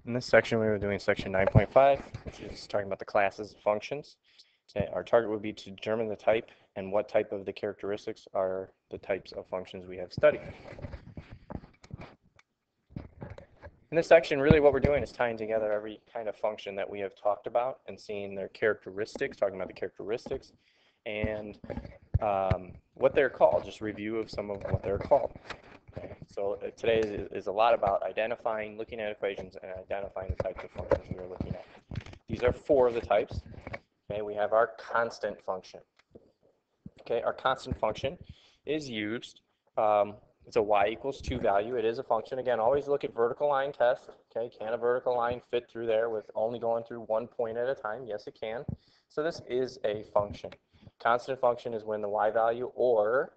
In this section, we were doing section 9.5, which is talking about the classes of functions. Okay, our target would be to determine the type and what type of the characteristics are the types of functions we have studied. In this section, really what we're doing is tying together every kind of function that we have talked about and seeing their characteristics, talking about the characteristics, and what they're called, just review of some of what they're called. Okay, so today is a lot about identifying, looking at equations, and identifying the types of functions we are looking at. These are four of the types. Okay, we have our constant function. Okay, our constant function is used. It's a y equals 2 value. It is a function. Again, always look at vertical line test. Okay, can a vertical line fit through there with only going through one point at a time? Yes, it can. So this is a function. Constant function is when the y value or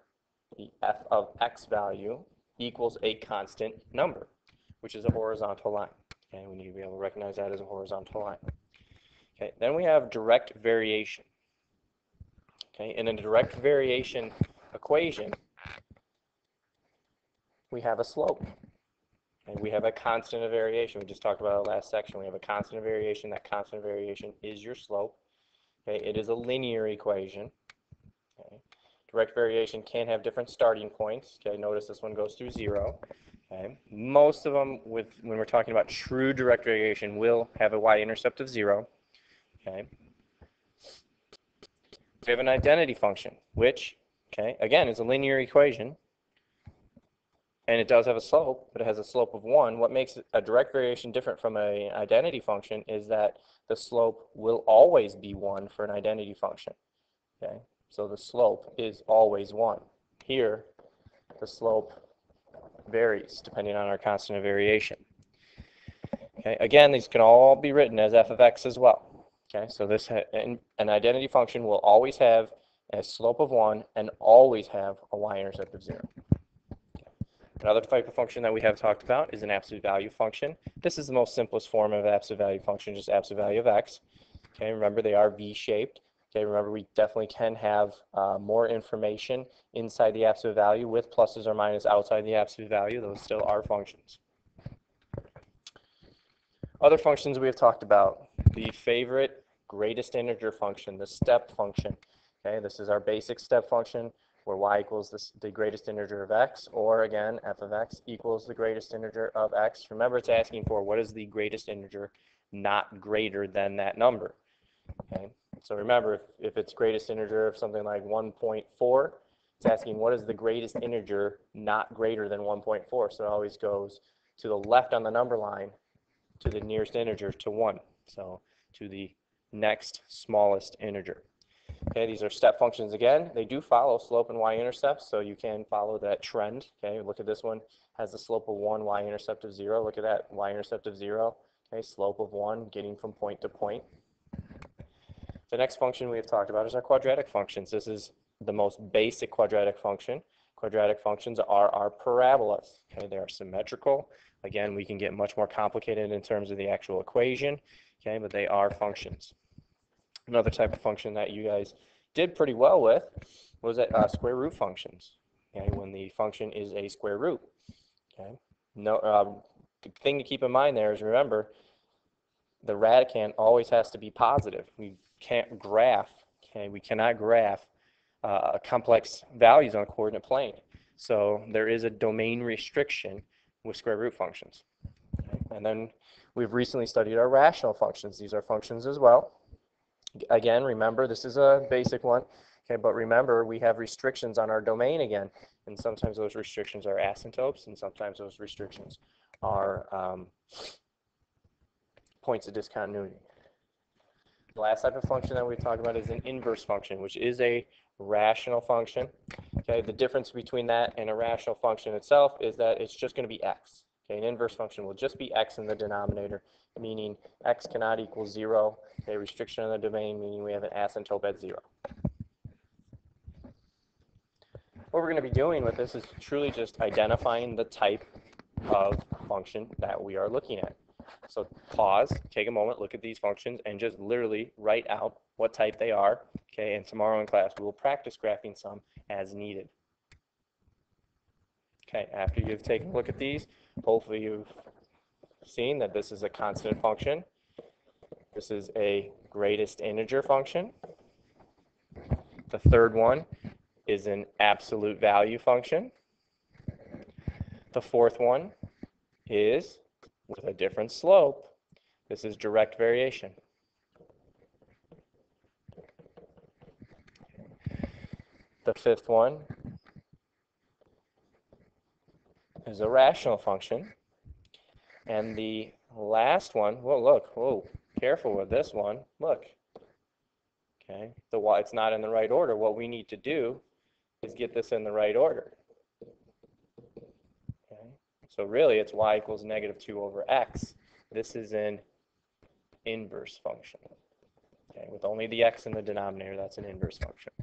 the f of x value equals a constant number, which is a horizontal line. Okay, we need to be able to recognize that as a horizontal line. Okay, then we have direct variation. Okay, in a direct variation equation, we have a slope. And we have a constant of variation. We just talked about it last section. We have a constant of variation. That constant of variation is your slope. Okay, it is a linear equation. Okay. Direct variation can have different starting points. Okay, notice this one goes through 0. Okay. Most of them, when we're talking about true direct variation, will have a y-intercept of 0. Okay. We have an identity function, which, okay, again, is a linear equation. And it does have a slope, but it has a slope of 1. What makes a direct variation different from an identity function is that the slope will always be 1 for an identity function. Okay, so the slope is always 1. Here, the slope varies depending on our constant of variation. Okay, again, these can all be written as f of x as well. Okay, so this an identity function will always have a slope of 1 and always have a y-intercept of 0. Another type of function that we have talked about is an absolute value function. This is the most simplest form of absolute value function, just absolute value of x. Okay, remember they are v-shaped. Okay, remember we definitely can have more information inside the absolute value with pluses or minuses outside the absolute value. Those still are functions. Other functions we have talked about, the favorite greatest integer function, the step function. Okay, this is our basic step function, where y equals the greatest integer of x, or again, f of x equals the greatest integer of x. Remember, it's asking for what is the greatest integer not greater than that number. Okay, so remember, if it's greatest integer of something like 1.4, it's asking what is the greatest integer not greater than 1.4. So it always goes to the left on the number line to the nearest integer to 1. So to the next smallest integer. Okay, these are step functions again. They do follow slope and y-intercepts, so you can follow that trend. Okay, look at this one, has the slope of 1, y-intercept of 0. Look at that, y-intercept of 0. Okay, slope of 1, getting from point to point. The next function we have talked about is our quadratic functions. This is the most basic quadratic function. Quadratic functions are our parabolas. Okay, they are symmetrical. Again, we can get much more complicated in terms of the actual equation. Okay, but they are functions. Another type of function that you guys did pretty well with was square root functions. Okay, when the function is a square root. Okay, no, the thing to keep in mind there is remember the radicand always has to be positive. We can't graph. Okay, we cannot graph complex values on a coordinate plane. So there is a domain restriction with square root functions. Okay, and then we've recently studied our rational functions. These are functions as well. Again, remember, this is a basic one, okay, but remember, we have restrictions on our domain again, and sometimes those restrictions are asymptotes, and sometimes those restrictions are points of discontinuity. The last type of function that we talk about is an inverse function, which is a rational function. Okay, the difference between that and a rational function itself is that it's just going to be x. Okay, an inverse function will just be x in the denominator, meaning x cannot equal 0. A restriction on the domain, meaning we have an asymptote at 0. What we're going to be doing with this is truly just identifying the type of function that we are looking at. So pause, take a moment, look at these functions, and just literally write out what type they are. Okay, and tomorrow in class we will practice graphing some as needed. Okay, after you've taken a look at these, hopefully you've seen that this is a constant function. This is a greatest integer function. The third one is an absolute value function. The fourth one is with a different slope. This is direct variation. The fifth one is a rational function. And the last one, well, look, whoa, careful with this one. Look, okay, it's not in the right order. What we need to do is get this in the right order. Okay, so really it's y equals -2 over x. This is an inverse function. Okay, with only the x in the denominator, that's an inverse function.